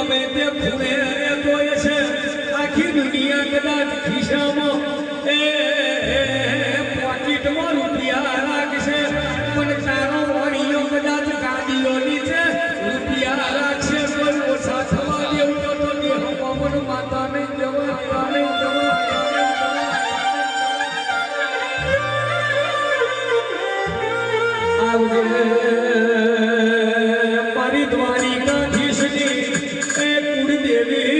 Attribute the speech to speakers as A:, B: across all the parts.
A: ગમે તે ખૂણે રહેતો છે આખી દુનિયા કદાચ ખિસ્સામાં પોકેટમાં રૂપિયા રાખશે પણ તારો વાણીઓ કદાચ ગાડીઓની છે રૂપિયા રાખશે કોઈ ઓછા થવા દેવું તો હવામાન માતા નહીં જવા નહીં જવા આવજે મારી દ્વારિકા ધીશની એ કુળદેવી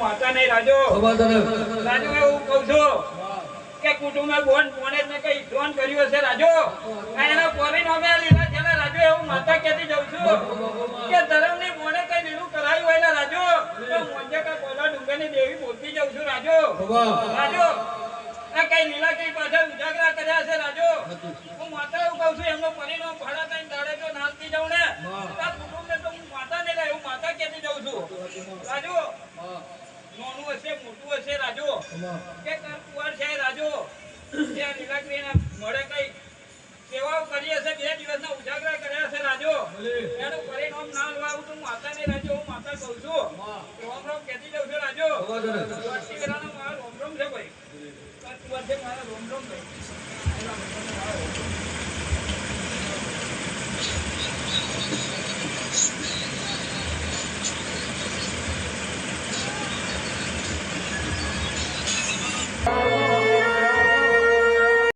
B: માતા નહીં રાજુ એવું કઉ છું કે કુટુંબે બોન કોને ને કઈ ફોન કર્યો છે રાજુ એના પોરી નોમે લીધા છે રાજુ એવું માતા કહેતી જઉં છું કે ધરમની બોને કઈ લીલું કરાયું હોય ને રાજુ તો મોજે કા કોલા ડુંગરની દેવી બોલતી જઉં છું રાજુ રાજુ આ કઈ લીલા કઈ પાછળ ઉજાગરા કર્યા છે રાજુ હું માતા એવું કહું છું એમનો પરિણામ ભાડા તઈને દાડે જો નાલતી જાઉં ને આ કુટુંબને તો હું માતા ને એવું માતા કહેતી જઉં છું રાજુ નોનું હશે મોટું હશે રાજુ કે કુંવર છે રાજુ જે નીલાગ્રીના મળે કઈ સેવાઓ કરી હશે 2 દિવસના ઉજાગરા કર્યા છે રાજુ એનું પરિણામ ના લાવું તો માતા ને રાજુ હું માતા કહું છું રોમ રોમ કહેતી જઉં છું રાજુ વાટીકરાનો મારો રોમ રોમ છે ભાઈ કુંવર છે મારા રોમ રોમ ભાઈ